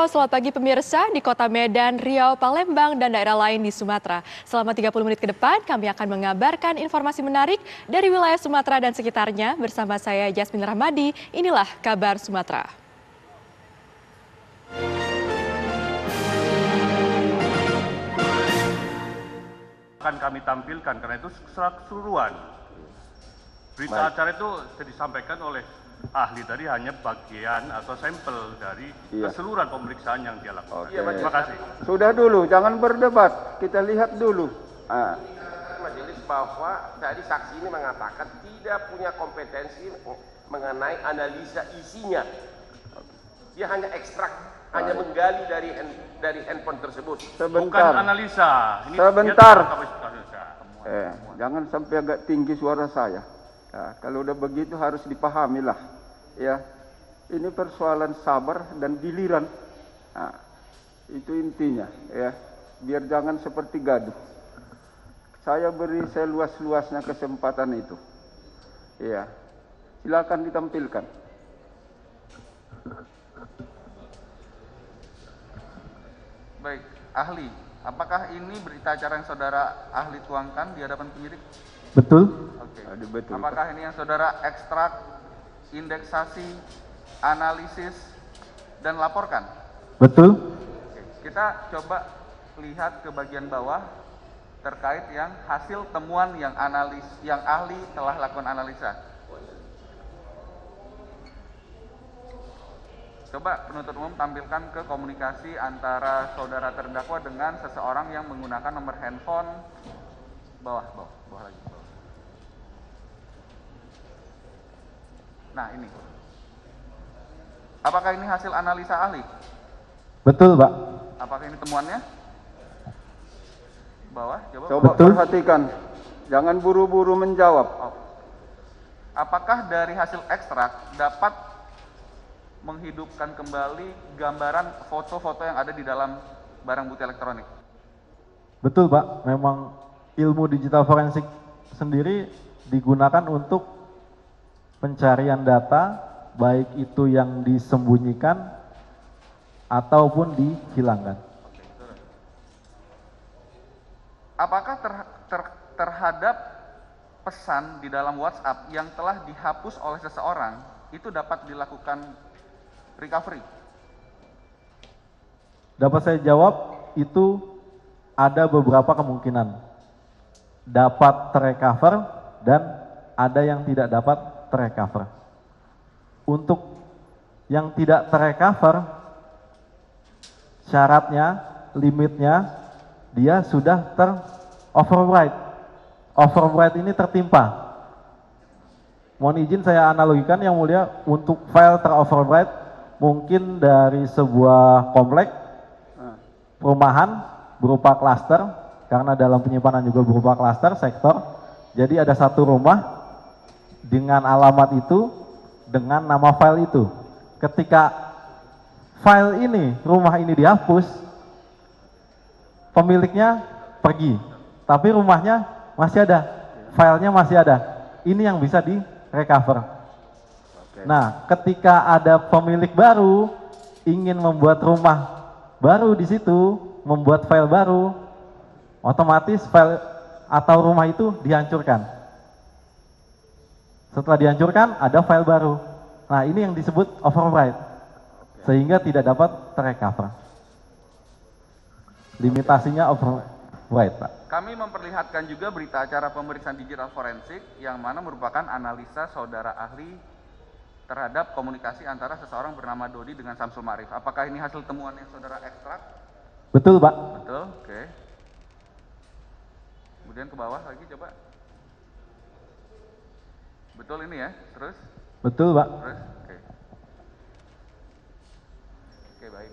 selamat pagi pemirsa di Kota Medan, Riau, Palembang, dan daerah lain di Sumatera. Selama 30 menit ke depan, kami akan mengabarkan informasi menarik dari wilayah Sumatera dan sekitarnya bersama saya Jasmine Rahmadi. Inilah kabar Sumatera. Akan kami tampilkan karena itu keseluruhan. Berita acara itu sudah disampaikan oleh ahli tadi hanya bagian atau sampel dari keseluruhan pemeriksaan yang dia lakukan. Terima kasih. Sudah dulu, jangan berdebat. Kita lihat dulu. Majelis bahwa tadi saksi ini mengatakan tidak punya kompetensi mengenai analisa isinya. Dia hanya ekstrak, hanya menggali dari handphone tersebut. Sebentar. Bukan analisa. Ini Sebentar. Jangan sampai agak tinggi suara saya. Ya, kalau udah begitu harus dipahamilah. Ya, ini persoalan sabar dan giliran. Nah, itu intinya. Ya, biar jangan seperti gaduh. Saya beri seluas-luasnya kesempatan itu. Ya, silakan ditampilkan. Baik, ahli, apakah ini berita acara yang saudara ahli tuangkan di hadapan penyidik? Betul. Oke. Betul. Apakah ini yang saudara ekstrak, indeksasi, analisis, dan laporkan? Betul. Oke. Kita coba lihat ke bagian bawah terkait yang hasil temuan yang ahli telah lakukan analisa. Coba penuntut umum tampilkan ke komunikasi antara saudara terdakwa dengan seseorang yang menggunakan nomor handphone bawah lagi. Nah, ini. Apakah ini hasil analisa ahli? Betul, Pak. Apakah ini temuannya? Bawah, Coba Betul. perhatikan. Jangan buru-buru menjawab. Apakah dari hasil ekstrak dapat menghidupkan kembali gambaran foto-foto yang ada di dalam barang bukti elektronik? Betul, Pak. Memang ilmu digital forensik sendiri digunakan untuk pencarian data, baik itu yang disembunyikan ataupun dihilangkan. Apakah terhadap pesan di dalam WhatsApp yang telah dihapus oleh seseorang itu dapat dilakukan recovery? Dapat saya jawab, itu ada beberapa kemungkinan. Dapat terrecover dan ada yang tidak dapat terrecover. Untuk yang tidak terrecover, syaratnya, limitnya, dia sudah overwrite. Overwrite ini tertimpa. Mohon izin saya analogikan yang mulia, untuk file teroverwrite mungkin dari sebuah komplek perumahan berupa klaster, karena dalam penyimpanan juga berupa klaster, sektor. Jadi ada satu rumah dengan alamat itu, dengan nama file itu. Ketika file ini, rumah ini dihapus, pemiliknya pergi, tapi rumahnya masih ada, filenya masih ada. Ini yang bisa di-recover. Nah, ketika ada pemilik baru ingin membuat rumah baru di situ, membuat file baru, otomatis file atau rumah itu dihancurkan. Setelah dihancurkan, ada file baru. Nah, ini yang disebut overwrite, sehingga tidak dapat terrecover. Limitasinya overwrite, Pak. Kami memperlihatkan juga berita acara pemeriksaan digital forensik yang mana merupakan analisa saudara ahli terhadap komunikasi antara seseorang bernama Dodi dengan Samsul Ma'rif. Apakah ini hasil temuan yang saudara ekstrak? Betul, Pak. Betul, oke. Kemudian ke bawah lagi coba. Betul ini ya, terus? Betul, Pak. Terus, oke. Oke, baik.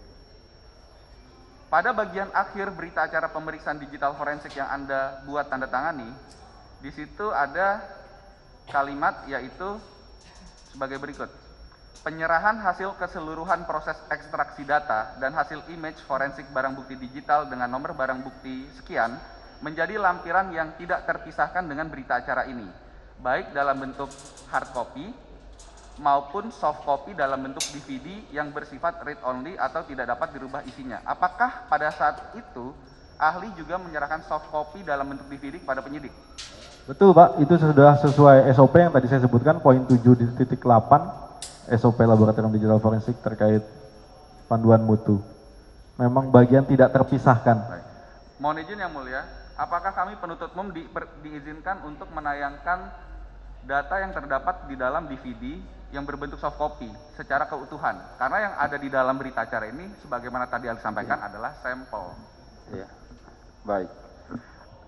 Pada bagian akhir berita acara pemeriksaan digital forensik yang Anda buat tanda tangani, di situ ada kalimat yaitu sebagai berikut. Penyerahan hasil keseluruhan proses ekstraksi data dan hasil image forensik barang bukti digital dengan nomor barang bukti sekian menjadi lampiran yang tidak terpisahkan dengan berita acara ini, baik dalam bentuk hard copy maupun soft copy dalam bentuk DVD yang bersifat read only atau tidak dapat dirubah isinya. Apakah pada saat itu ahli juga menyerahkan soft copy dalam bentuk DVD kepada penyidik? Betul Pak, itu sudah sesuai SOP yang tadi saya sebutkan, poin 7.8 SOP Laboratorium Digital Forensik terkait panduan mutu. Memang bagian tidak terpisahkan. Baik. Mohon izin yang mulia, apakah kami penuntut umum diizinkan untuk menayangkan data yang terdapat di dalam DVD yang berbentuk soft copy secara keutuhan? Karena yang ada di dalam berita acara ini, sebagaimana tadi ahli sampaikan, adalah sampel. Ya. Baik.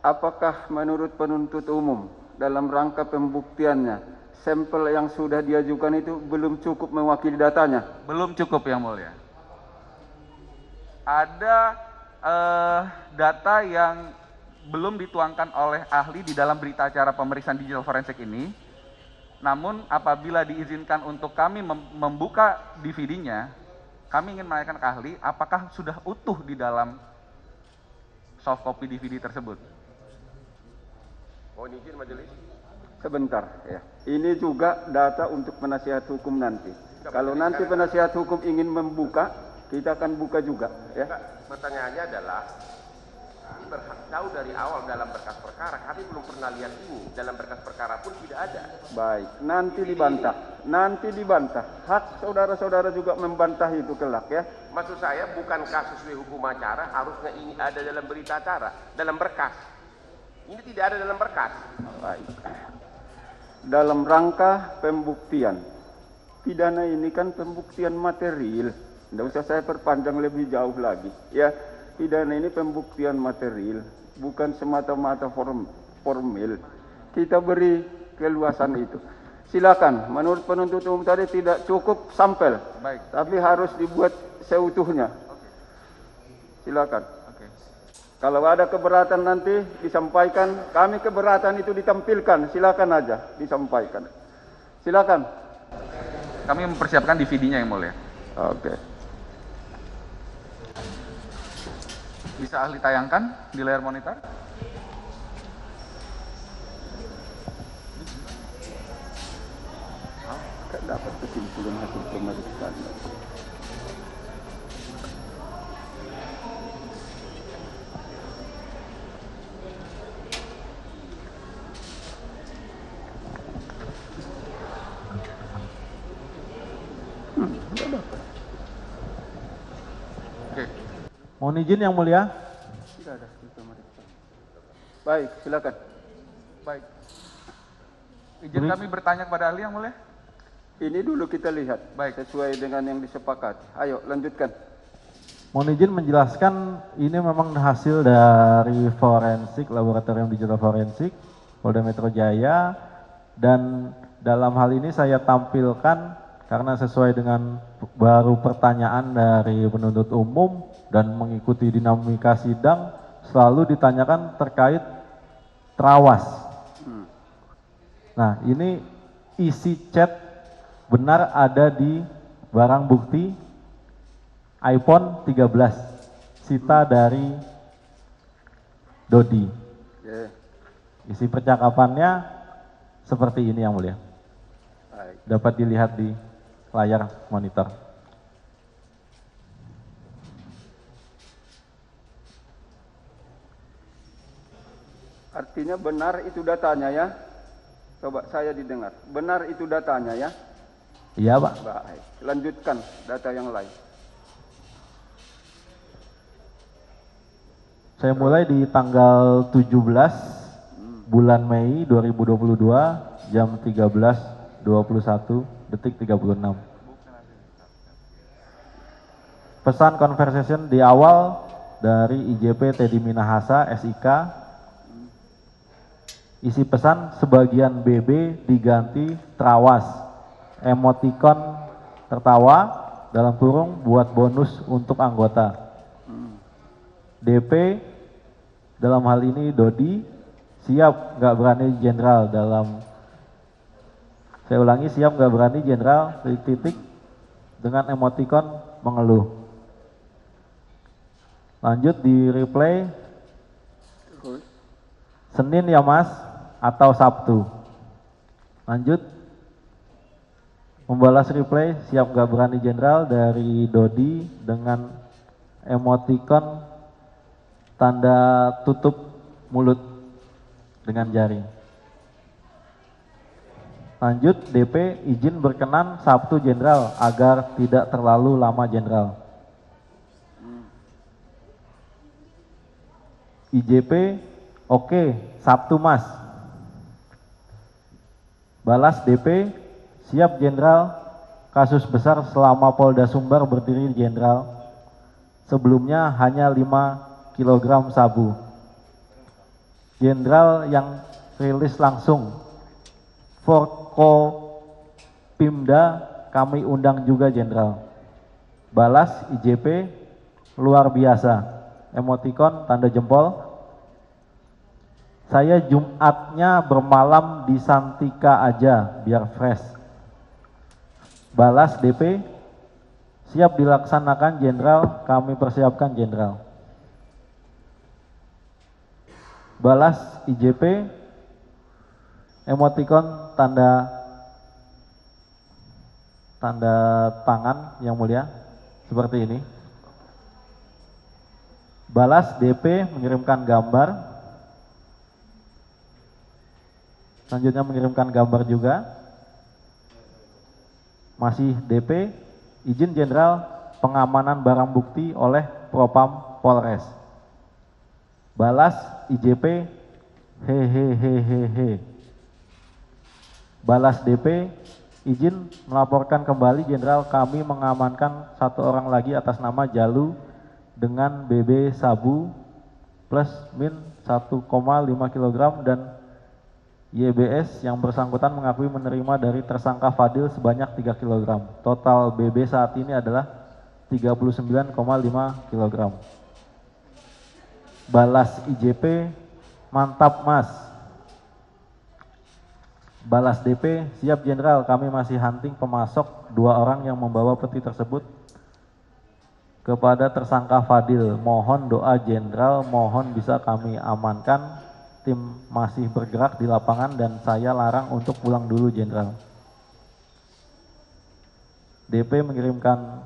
Apakah menurut penuntut umum dalam rangka pembuktiannya, sampel yang sudah diajukan itu belum cukup mewakili datanya? Belum cukup yang mulia. Ada data yang belum dituangkan oleh ahli di dalam berita acara pemeriksaan digital forensik ini. Namun apabila diizinkan untuk kami membuka DVD-nya, kami ingin menanyakan ke ahli apakah sudah utuh di dalam soft copy DVD tersebut. Mohon izin majelis. Sebentar ya. Ini juga data untuk penasihat hukum nanti. Kalau nanti penasihat hukum ingin membuka, kita akan buka juga ya. Pertanyaannya adalah, kami berhak tahu dari awal dalam berkas perkara, kami belum pernah lihat ini, dalam berkas perkara pun tidak ada. Baik, nanti dibantah. Nanti dibantah. Hak saudara-saudara juga membantah itu kelak ya. Maksud saya bukan kasus hukum acara, harusnya ini ada dalam berita acara, dalam berkas. Ini tidak ada dalam berkas. Baik. Dalam rangka pembuktian, pidana ini kan pembuktian material. Tidak usah saya perpanjang lebih jauh lagi. Ya, pidana ini pembuktian material, bukan semata-mata formil. Kita beri keluasan itu. Silakan. Menurut penuntut umum tadi tidak cukup sampel, Baik. tapi harus dibuat seutuhnya. Silakan. Oke. Kalau ada keberatan nanti disampaikan. Kami keberatan itu ditampilkan. Silakan aja disampaikan. Silakan. Kami mempersiapkan DVD-nya yang mulia. Oke. Bisa ahli tayangkan di layar monitor? Dapat kesimpulan hasil pemeriksaan. Oke. Mohon izin yang mulia. Tidak ada hasil pemeriksaan. Baik, silakan. Baik. Izin kami bertanya kepada ahli yang mulia. Ini dulu kita lihat. Baik. Sesuai dengan yang disepakati. Ayo, lanjutkan. Mohon izin menjelaskan, ini memang hasil dari forensik, Laboratorium Digital Forensik, Polda Metro Jaya, dan dalam hal ini saya tampilkan karena sesuai dengan baru pertanyaan dari penuntut umum dan mengikuti dinamika sidang, selalu ditanyakan terkait trawas. Nah, ini isi chat benar ada di barang bukti iPhone 13 sita dari Dodi. Ya. Isi percakapannya seperti ini yang mulia. Baik. Dapat dilihat di layar monitor. Artinya benar itu datanya ya. Coba saya didengar. Benar itu datanya ya. Iya Pak. Baik. Lanjutkan data yang lain. Saya mulai di tanggal 17 bulan Mei 2022 jam 13:21:36. Pesan conversation di awal dari IJP Teddy Minahasa SIK. Isi pesan sebagian BB diganti trawas. Emoticon tertawa dalam kurung buat bonus untuk anggota. DP dalam hal ini Dodi siap nggak berani jenderal dalam, saya ulangi, siap nggak berani jenderal titik dengan emoticon mengeluh. Lanjut di replay, Senin ya Mas atau Sabtu. Lanjut Membalas reply, siap gak berani jenderal, dari Dodi dengan emoticon tanda tutup mulut dengan jari. Lanjut, DP izin berkenan Sabtu jenderal agar tidak terlalu lama jenderal. IJP, oke, Sabtu mas. Balas DP, siap jenderal, kasus besar selama Polda Sumbar berdiri jenderal. Sebelumnya hanya 5 kg sabu. Jenderal yang rilis langsung. Forkopimda kami undang juga jenderal. Balas IJP, luar biasa. Emoticon tanda jempol. Saya Jumatnya bermalam di Santika aja biar fresh. Balas DP, siap dilaksanakan jenderal, kami persiapkan jenderal. Balas IJP, emoticon tanda tangan yang mulia seperti ini. Balas DP mengirimkan gambar. Selanjutnya mengirimkan gambar juga. Masih DP, izin jenderal pengamanan barang bukti oleh Propam Polres. Balas IJP, hehehehehe. Balas DP, izin melaporkan kembali jenderal kami mengamankan 1 orang lagi atas nama Jalu dengan BB sabu plus min 1,5 kg dan YBS yang bersangkutan mengakui menerima dari tersangka Fadil sebanyak 3 kg. Total BB saat ini adalah 39,5 kg. Balas IJP, mantap mas. Balas DP, siap jenderal, kami masih hunting pemasok 2 orang yang membawa peti tersebut kepada tersangka Fadil. Mohon doa jenderal, mohon bisa kami amankan. Tim masih bergerak di lapangan dan saya larang untuk pulang dulu jenderal. DP mengirimkan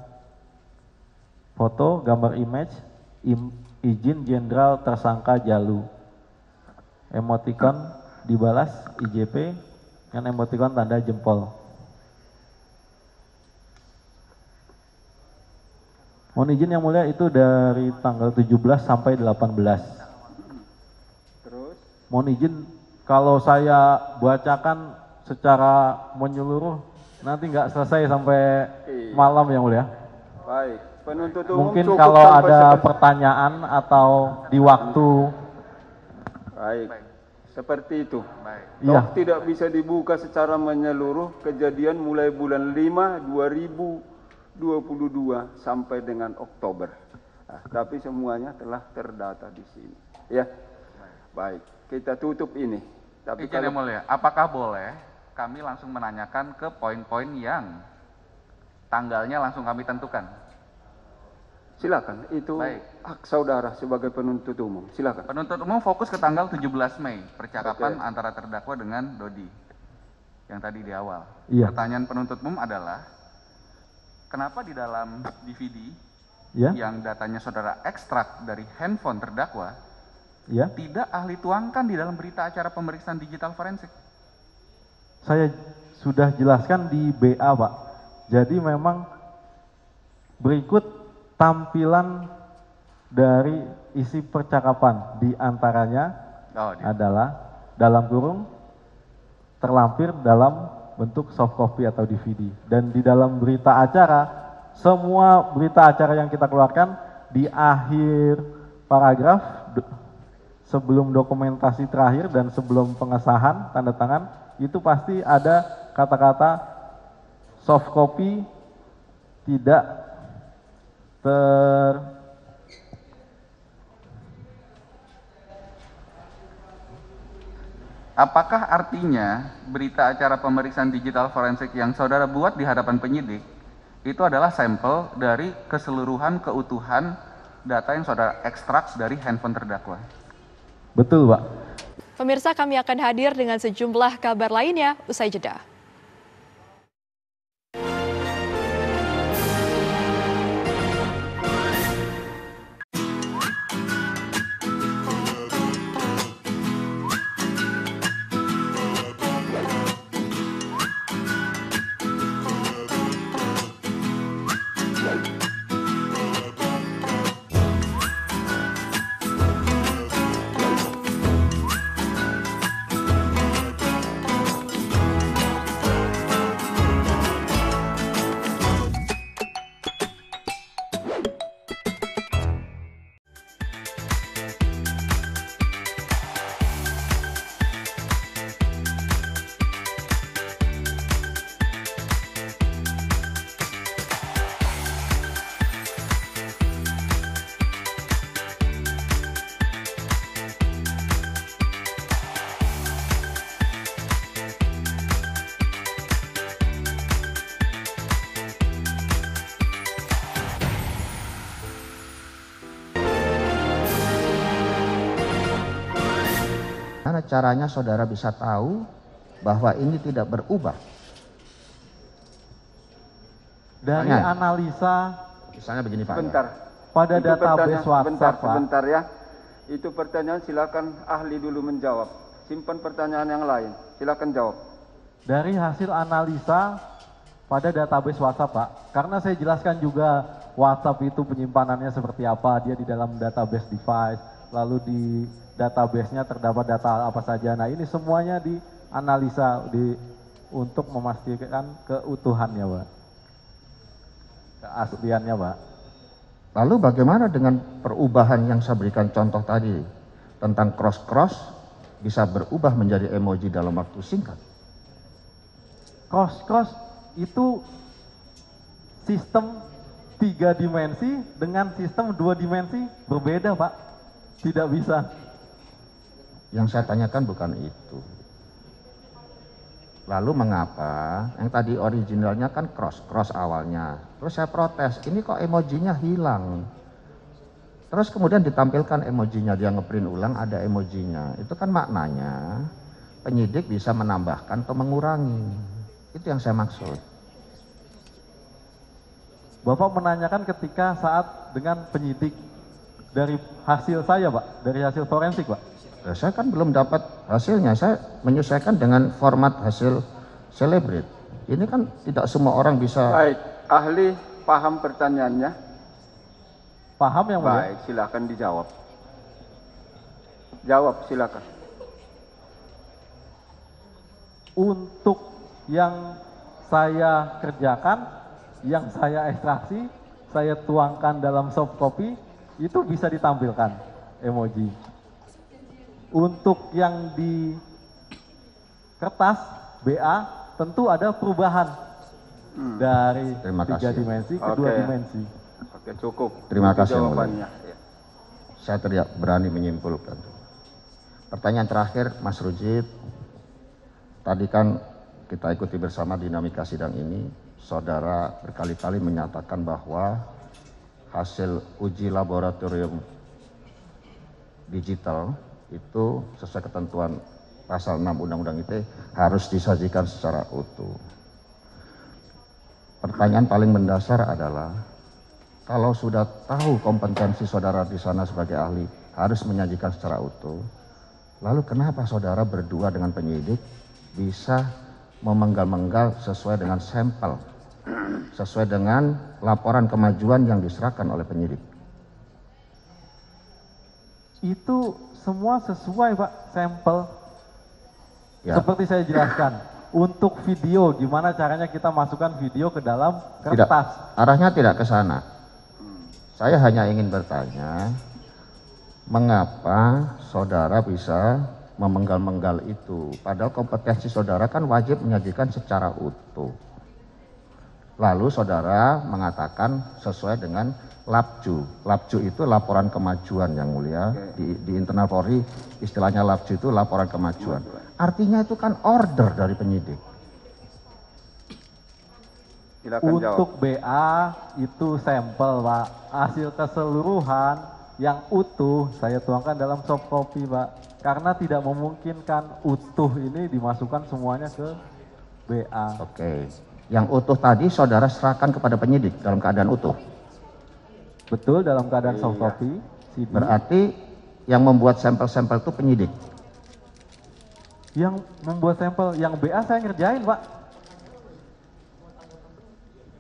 foto, gambar image, izin jenderal tersangka Jalu. Emoticon dibalas IJP dengan emoticon tanda jempol. Mohon izin yang mulia, itu dari tanggal 17 sampai 18. Mohon izin kalau saya bacakan secara menyeluruh nanti nggak selesai sampai malam yang mulia. Baik, penuntut umum mungkin cukup kalau sampai ada pertanyaan atau di waktu. Baik, seperti itu. Iya. Toh tidak bisa dibuka secara menyeluruh, kejadian mulai bulan 5 2022 sampai dengan Oktober. Nah, tapi semuanya telah terdata di sini. Ya, baik. Kita tutup ini. Tapi Izin yang mulia, apakah boleh kami langsung menanyakan ke poin-poin yang tanggalnya langsung kami tentukan? silakan, itu Baik. hak saudara sebagai penuntut umum. Silakan. Penuntut umum fokus ke tanggal 17 Mei, percakapan antara terdakwa dengan Dodi yang tadi di awal. Iya. Pertanyaan penuntut umum adalah, kenapa di dalam DVD Ya, yang datanya saudara ekstrak dari handphone terdakwa ya. tidak ahli tuangkan di dalam berita acara pemeriksaan digital forensik? Saya sudah jelaskan di BA, Pak. Jadi memang berikut tampilan dari isi percakapan, di antaranya adalah dalam kurung terlampir dalam bentuk soft copy atau DVD. Dan di dalam berita acara, semua berita acara yang kita keluarkan di akhir paragraf sebelum dokumentasi terakhir dan sebelum pengesahan tanda tangan itu pasti ada kata-kata soft copy tidak Apakah artinya berita acara pemeriksaan digital forensik yang saudara buat di hadapan penyidik itu adalah sampel dari keseluruhan keutuhan data yang saudara ekstrak dari handphone terdakwa? Betul, Pak. Pemirsa, kami akan hadir dengan sejumlah kabar lainnya usai jeda. caranya saudara bisa tahu bahwa ini tidak berubah? Dari Misalnya. analisa Misalnya begini Pak. Sebentar. pada Itu database sebentar, WhatsApp, Pak. sebentar ya. Itu pertanyaan, silakan ahli dulu menjawab. Simpan pertanyaan yang lain. Silakan jawab. Dari hasil analisa pada database WhatsApp, Pak. Karena saya jelaskan juga WhatsApp itu penyimpanannya seperti apa, dia di dalam database device, lalu di database-nya terdapat data apa saja. Nah, ini semuanya dianalisa untuk memastikan keutuhannya, Pak. Keasliannya, Pak. Lalu bagaimana dengan perubahan yang saya berikan contoh tadi tentang cross-cross bisa berubah menjadi emoji dalam waktu singkat? Cross-cross itu sistem 3 dimensi dengan sistem 2 dimensi berbeda, Pak. Tidak bisa. Yang saya tanyakan bukan itu. Lalu mengapa yang tadi originalnya kan cross awalnya. Terus saya protes, ini kok emojinya hilang. Terus kemudian ditampilkan emojinya, dia ngeprint ulang ada emojinya. Itu kan maknanya penyidik bisa menambahkan atau mengurangi. Itu yang saya maksud. Bapak menanyakan ketika saat dengan penyidik dari hasil saya, Pak, dari hasil forensik, Pak. Ya, saya kan belum dapat hasilnya, saya menyesuaikan dengan format hasil Celebrate. Ini kan tidak semua orang bisa. Baik, ahli paham pertanyaannya? Paham yang mulia? Baik, silakan dijawab. Jawab, silakan. Untuk yang saya kerjakan, yang saya ekstraksi, saya tuangkan dalam soft copy, itu bisa ditampilkan emoji. Untuk yang di kertas BA tentu ada perubahan dari Terima 3 kasih. dimensi ke 2 Oke. dimensi. Oke, cukup. Terima Itu kasih, Yang Mulia. jawabannya. Ya. Saya tidak berani menyimpulkan. Pertanyaan terakhir, Mas Rujit. Tadi kan kita ikuti bersama dinamika sidang ini. Saudara berkali-kali menyatakan bahwa hasil uji laboratorium digital itu sesuai ketentuan pasal 6 Undang-Undang ITE harus disajikan secara utuh. Pertanyaan paling mendasar adalah, kalau sudah tahu kompetensi saudara di sana sebagai ahli harus menyajikan secara utuh, lalu kenapa saudara berdua dengan penyidik bisa memenggal-menggal sesuai dengan sampel, sesuai dengan laporan kemajuan yang diserahkan oleh penyidik? Itu semua sesuai, Pak, sampel. Ya. Seperti saya jelaskan, untuk video, gimana caranya kita masukkan video ke dalam Tidak, kertas. arahnya tidak ke sana. Saya hanya ingin bertanya, mengapa saudara bisa memenggal-menggal itu? Padahal kompetensi saudara kan wajib menyajikan secara utuh. Lalu saudara mengatakan sesuai dengan LAPJU. LAPJU itu laporan kemajuan, Yang Mulia. Di internal Polri istilahnya LAPJU itu laporan kemajuan. Artinya itu kan order dari penyidik. Silakan jawab. Untuk BA itu sampel, Pak. Hasil keseluruhan yang utuh saya tuangkan dalam soft copy, Pak. Karena tidak memungkinkan utuh ini dimasukkan semuanya ke BA. Oke. Yang utuh tadi saudara serahkan kepada penyidik dalam keadaan utuh. Betul, dalam keadaan soft copy. CD. Berarti yang membuat sampel-sampel itu penyidik. Yang membuat sampel, yang BA saya ngerjain, Pak.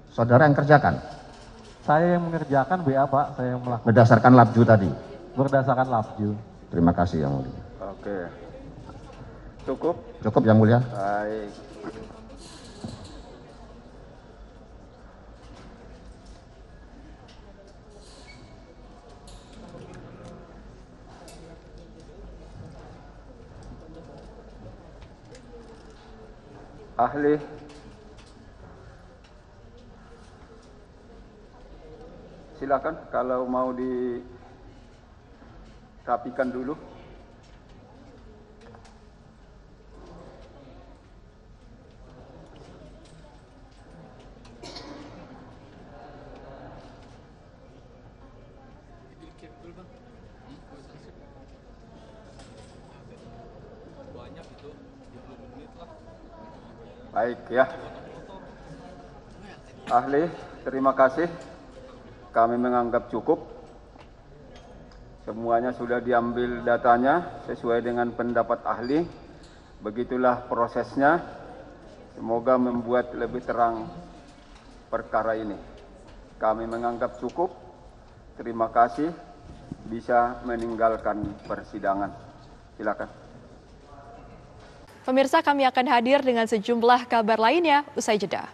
Saudara yang kerjakan Saya yang mengerjakan BA, Pak. Saya yang melakukan berdasarkan LAPJU tadi. berdasarkan LAPJU. Terima kasih Yang Mulia. Oke. Cukup? Cukup Yang Mulia. Baik. Ahli, silakan kalau mau dirapikan dulu. Baik ya. Ahli, terima kasih. Kami menganggap cukup. Semuanya sudah diambil datanya sesuai dengan pendapat ahli. Begitulah prosesnya. Semoga membuat lebih terang perkara ini. Kami menganggap cukup. Terima kasih. Bisa meninggalkan persidangan. Silakan. Pemirsa, kami akan hadir dengan sejumlah kabar lainnya usai jeda.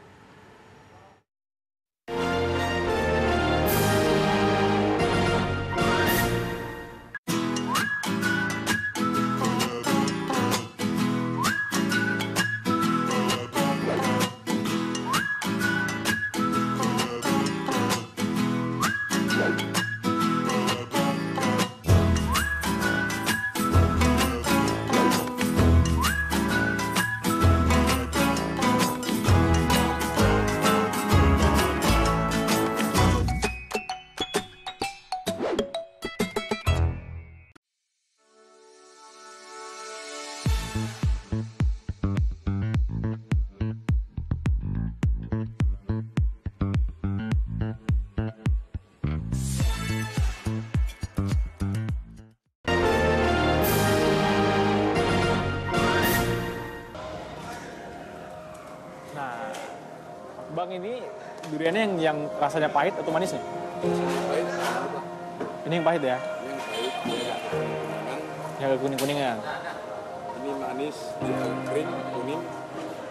Bang, ini duriannya yang rasanya pahit atau manis nih? Pahit. Ini yang pahit ya? Ini yang pahit, dia Yang agak kuning-kuningan. ini manis, dia kering, kuning.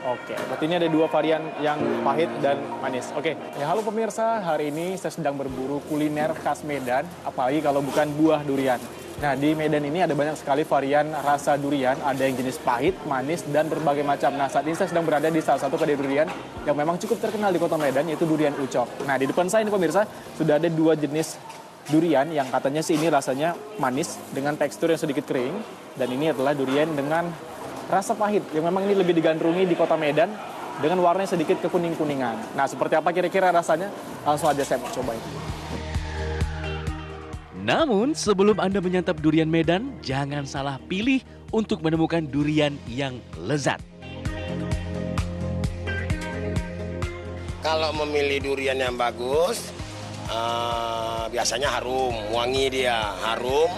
Oke, berarti ini ada dua varian yang pahit dan manis. Oke, ya halo pemirsa, hari ini saya sedang berburu kuliner khas Medan, apalagi kalau bukan buah durian. Nah, di Medan ini ada banyak sekali varian rasa durian, ada yang jenis pahit, manis, dan berbagai macam. Nah, saat ini saya sedang berada di salah satu kedai durian yang memang cukup terkenal di kota Medan, yaitu Durian Ucok. Nah, di depan saya ini pemirsa, sudah ada dua jenis durian yang katanya sih ini rasanya manis dengan tekstur yang sedikit kering. Dan ini adalah durian dengan rasa pahit, yang memang ini lebih digandrungi di kota Medan dengan warnanya sedikit kekuning-kuningan. Nah, seperti apa kira-kira rasanya? Langsung aja saya mau cobain. Namun, sebelum Anda menyantap durian Medan, jangan salah pilih untuk menemukan durian yang lezat. Kalau memilih durian yang bagus, biasanya harum, wangi dia, harum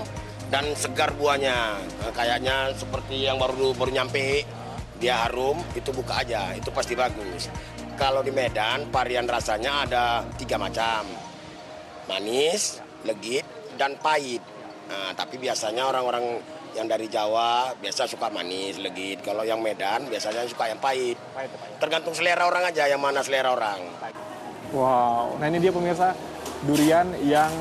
dan segar buahnya. Kayaknya seperti yang baru nyampe, dia harum, itu buka aja, itu pasti bagus. Kalau di Medan, varian rasanya ada 3 macam. Manis, legit, dan pahit. Nah, tapi biasanya orang-orang yang dari Jawa biasa suka manis, legit. Kalau yang Medan biasanya suka yang pahit. Tergantung selera orang aja, yang mana selera orang. Wow, nah ini dia pemirsa, durian yang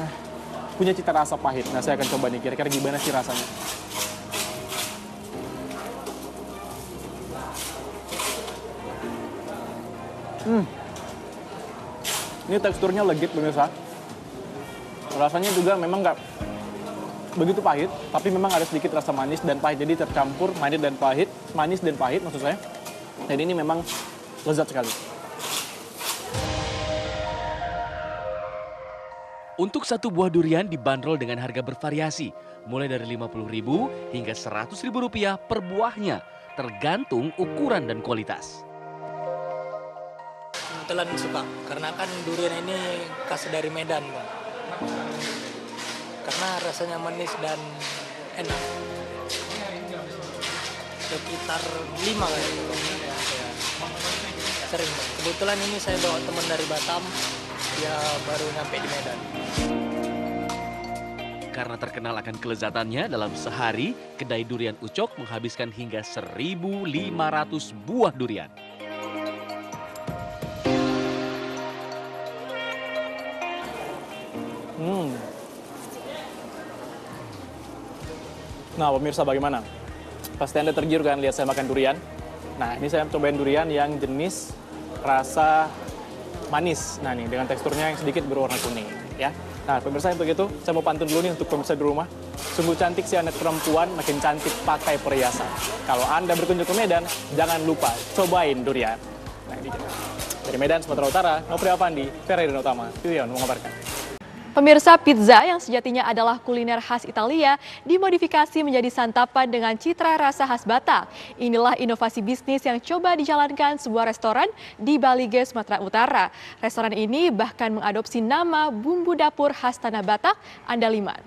punya cita rasa pahit. Nah, saya akan coba nih, kira-kira gimana sih rasanya. Ini teksturnya legit pemirsa. Rasanya juga memang nggak begitu pahit, tapi memang ada sedikit rasa manis dan pahit. Jadi tercampur manis dan pahit maksud saya. Dan ini memang lezat sekali. Untuk satu buah durian dibanderol dengan harga bervariasi, mulai dari Rp50.000 hingga Rp100.000 per buahnya, tergantung ukuran dan kualitas. Kebetulan suka, karena kan durian ini khas dari Medan, Bang. Karena rasanya manis dan enak. Sekitar 5 kali. Ya. Sering, Bang. Kebetulan ini saya bawa teman dari Batam, dia baru nyampe di Medan. Karena terkenal akan kelezatannya, dalam sehari, kedai Durian Ucok menghabiskan hingga 1.500 buah durian. Nah, pemirsa bagaimana? Pasti Anda tergiur kan lihat saya makan durian. Nah, ini saya cobain durian yang jenis rasa manis. Nah, nih dengan teksturnya yang sedikit berwarna kuning, ya. Nah, pemirsa yang begitu, saya mau pantun dulu nih untuk pemirsa di rumah. Sungguh cantik si anak perempuan, makin cantik pakai perhiasan. Kalau Anda berkunjung ke Medan, jangan lupa cobain durian. Nah, ini dia. Dari Medan, Sumatera Utara, Nopri Avandi, Ferry dan Utama, Tirion mengabarkan. Pemirsa, pizza yang sejatinya adalah kuliner khas Italia dimodifikasi menjadi santapan dengan citra rasa khas Batak. Inilah inovasi bisnis yang coba dijalankan sebuah restoran di Balige, Sumatera Utara. Restoran ini bahkan mengadopsi nama bumbu dapur khas tanah Batak, Andaliman.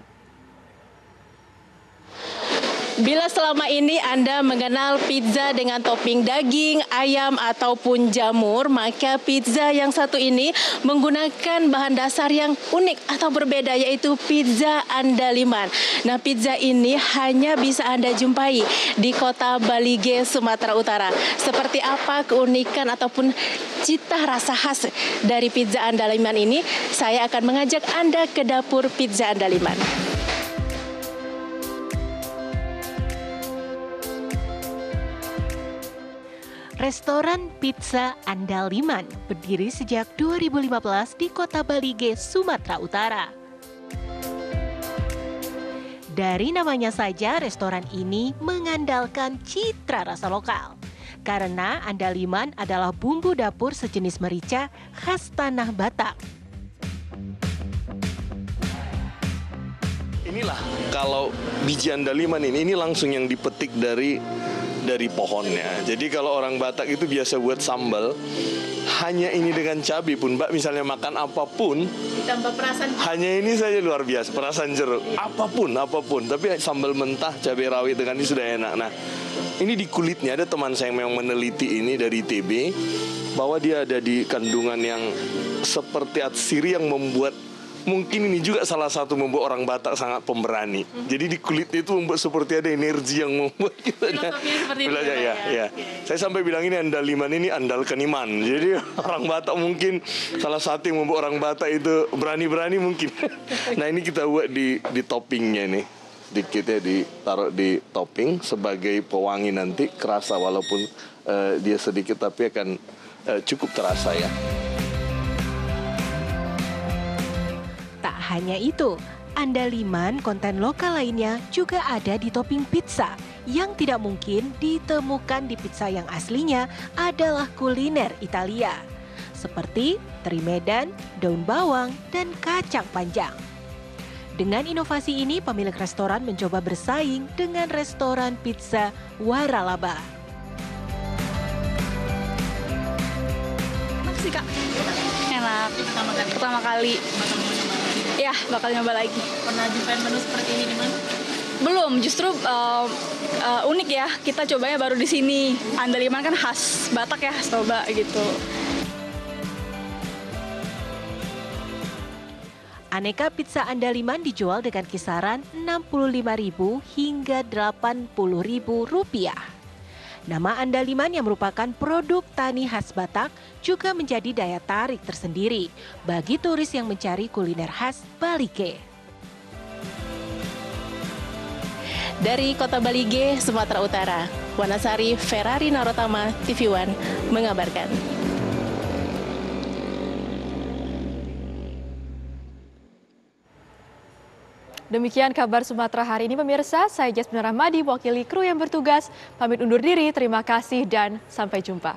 Bila selama ini Anda mengenal pizza dengan topping daging, ayam, ataupun jamur, maka pizza yang satu ini menggunakan bahan dasar yang unik atau berbeda, yaitu pizza Andaliman. Nah, pizza ini hanya bisa Anda jumpai di kota Balige, Sumatera Utara. Seperti apa keunikan ataupun cita rasa khas dari pizza Andaliman ini? Saya akan mengajak Anda ke dapur pizza Andaliman. Restoran Pizza Andaliman berdiri sejak 2015 di kota Balige, Sumatera Utara. Dari namanya saja, restoran ini mengandalkan citra rasa lokal. Karena Andaliman adalah bumbu dapur sejenis merica khas tanah Batak. Inilah kalau biji Andaliman ini langsung yang dipetik dari pohonnya. Jadi kalau orang Batak itu biasa buat sambal, hanya ini dengan cabai pun, Mbak misalnya makan apapun, ditambah perasan, hanya ini saja luar biasa, perasan jeruk, apapun. Tapi sambal mentah, cabai rawit dengan ini sudah enak. Nah, ini di kulitnya, ada teman saya yang memang meneliti ini dari TB, bahwa dia ada di kandungan yang seperti atsiri yang membuat, mungkin ini juga salah satu membuat orang Batak sangat pemberani. Jadi di kulitnya itu membuat seperti ada energi yang membuat kita ya. Saya sampai bilang ini Andaliman ini andal keniman. Jadi orang Batak mungkin salah satu yang membuat orang Batak itu berani-berani mungkin. Nah, ini kita buat di toppingnya nih. Dikit ya ditaruh di topping sebagai pewangi, nanti kerasa walaupun dia sedikit tapi akan cukup terasa ya. Tak hanya itu, Andaliman konten lokal lainnya juga ada di topping pizza yang tidak mungkin ditemukan di pizza yang aslinya adalah kuliner Italia. Seperti teri Medan, daun bawang, dan kacang panjang. Dengan inovasi ini, pemilik restoran mencoba bersaing dengan restoran pizza Waralaba. Makasih Kak, enak. Pertama kali. Ya, bakal nyoba lagi. Pernah nyobain menu seperti ini di mana? Belum, justru unik ya. Kita cobanya baru di sini. Andaliman kan khas Batak ya, coba gitu. Aneka pizza Andaliman dijual dengan kisaran Rp65.000 hingga Rp80.000. Nama Andaliman yang merupakan produk tani khas Batak juga menjadi daya tarik tersendiri bagi turis yang mencari kuliner khas Balige. Dari kota Balige, Sumatera Utara, Wanasari Ferrari Narotama, TV One mengabarkan. Demikian kabar Sumatera hari ini pemirsa, saya Jasmine Rahmadi, mewakili kru yang bertugas, pamit undur diri, terima kasih dan sampai jumpa.